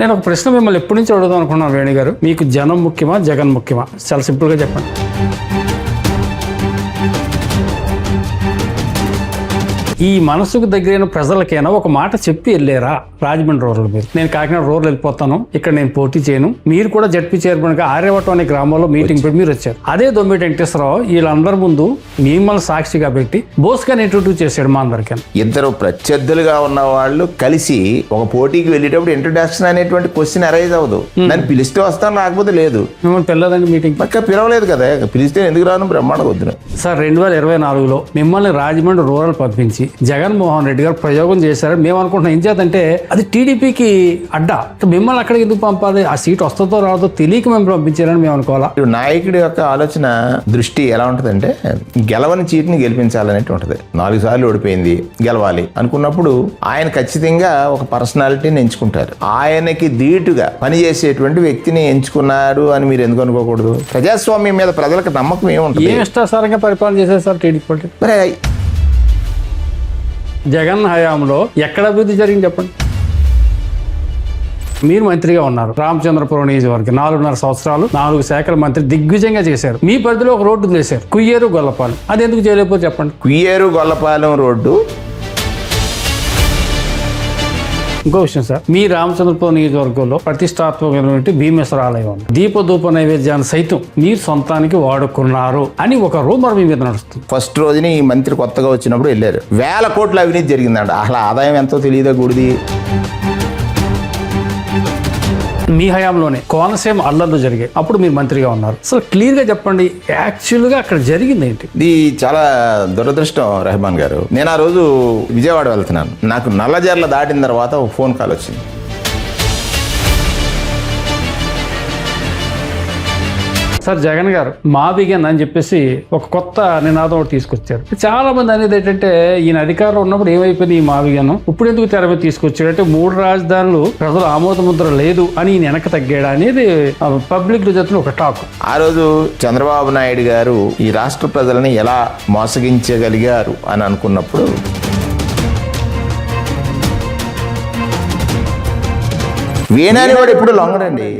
నేను ఒక ప్రశ్న మిమ్మల్ని ఎప్పటి నుంచి అడుగుదాం అనుకున్నాను వేణు గారు. మీకు జనం ముఖ్యమా, జగన్ ముఖ్యమా? చాలా సింపుల్గా చెప్పండి. ఈ మనసుకు దగ్గరైన ప్రజలకైనా ఒక మాట చెప్పి వెళ్ళారా రాజమండ్రి రూరల్ మీద? నేను కాకినాడ రూరల్ వెళ్ళిపోతాను, ఇక్కడ నేను పోటీ చేయను, మీరు కూడా జడ్పీ చైర్మన్ గా ఆర్యవటం అనే గ్రామంలో మీటింగ్ పెట్టి మీరు వచ్చారు. అదే దొమ్మిటి వెంకటేశ్వరరావు వీళ్ళందరి ముందు మిమ్మల్ని సాక్షిగా పెట్టి బోస్గా ఇంట్రొడ్యూస్ చేశాడు మా అందరికీ. ఇద్దరు ప్రత్యర్థులుగా ఉన్న వాళ్ళు కలిసి ఒక పోటీకి వెళ్ళేటప్పుడు ఇంట్రొడక్షన్ అనేటువంటి క్వశ్చన్ అరైజ్ అవ్వదు. దాన్ని పిలిస్తే వస్తాను, రాకపోతే లేదు. మిమ్మల్ని పిల్లదండి మీటింగ్ పక్క పిలవలేదు కదా, పిలిస్తే ఎందుకు రాను బ్రహ్మాండ వద్దును. సార్ 2024లో మిమ్మల్ని రాజమండ్రి రూరల్ పంపించి జగన్మోహన్ రెడ్డి గారు ప్రయోగం చేశారని మేము అనుకుంటున్నాం. ఏం చేద్దంటే అది టీడీపీకి అడ్డా, మిమ్మల్ని అక్కడికి ఎందుకు పంపాలి, ఆ సీట్ వస్తుందో రాదో తెలియక మేము పంపించారని మేము అనుకోవాలా? నాయకుడి యొక్క ఆలోచన దృష్టి ఎలా ఉంటుందంటే గెలవని చీటిని గెలిపించాలనేది ఉంటుంది. 4 సార్లు ఓడిపోయింది, గెలవాలి అనుకున్నప్పుడు ఆయన ఖచ్చితంగా ఒక పర్సనాలిటీని ఎంచుకుంటారు. ఆయనకి ధీటుగా పనిచేసేటువంటి వ్యక్తిని ఎంచుకున్నారు అని మీరు ఎందుకు అనుకోకూడదు? ప్రజాస్వామ్యం మీద ప్రజలకు నమ్మకం ఏముంటుంది? ఏం ఇష్టాసారంగా పరిపాలన చేశారు సార్ టీడీపీ? మరి జగన్ హయాంలో ఎక్కడ అభివృద్ధి జరిగింది చెప్పండి. మీరు మంత్రిగా ఉన్నారు రామచంద్రపురం నియోజకవర్గం 4.5 సంవత్సరాలు 4 శాఖల మంత్రి దిగ్విజయంగా చేశారు. మీ పరిధిలో ఒక రోడ్డు చేశారు, కుయ్యేరు గొల్లపాలెం. అది ఎందుకు చేయలేకపోతే చెప్పండి. కుయ్యేరు గొల్లపాలెం రోడ్డు. ఇంకో విషయం సార్, మీ రామచంద్రపురం నియోజకవర్గంలో ప్రతిష్టాత్మకమైనటువంటి భీమేశ్వర ఆలయం ఉంది. దీపధూప నైవేద్యాన్ని సైతం మీరు సొంతానికి వాడుకున్నారు అని ఒక రూమర్ మీ మీద నడుస్తుంది. ఫస్ట్ రోజుని ఈ మంత్రి కొత్తగా వచ్చినప్పుడు వెళ్ళారు. 1000 కోట్ల అవినీతి జరిగిందంట. అసలు ఆదాయం ఎంతో తెలియదా గుడిది? మీ హయాంలోనే కోనసీమ అల్లర్లు జరిగాయి, అప్పుడు మీరు మంత్రిగా ఉన్నారు. అసలు క్లియర్ గా చెప్పండి, యాక్చువల్ గా అక్కడ జరిగింది ఏంటి? ఇది చాలా దురదృష్టం రెహమాన్ గారు. నేను ఆ రోజు విజయవాడ వెళ్తున్నాను. నాకు నల్లజర్ల దాటిన తర్వాత ఒక ఫోన్ కాల్ వచ్చింది. సార్ జగన్ గారు మావిగన్ అని చెప్పేసి ఒక కొత్త నినాదం ఒకటి తీసుకొచ్చారు. చాలా మంది అనేది ఏంటంటే ఈయన అధికారంలో ఉన్నప్పుడు ఏమైపోయింది ఈ మావిగన్, ఇప్పుడు ఎందుకు తెర మీద తీసుకొచ్చాడు అంటే 3 రాజధానులు ప్రజల ఆమోద ముద్ర లేదు అని ఈయన వెనక తగ్గాడా అనేది పబ్లిక్ జరుగుతున్న ఒక టాక్. ఆ రోజు చంద్రబాబు నాయుడు గారు ఈ రాష్ట్ర ప్రజలని ఎలా మోసగించగలిగారు అని అనుకున్నప్పుడు వీణాని వాడు ఎప్పుడు లొంగడండి.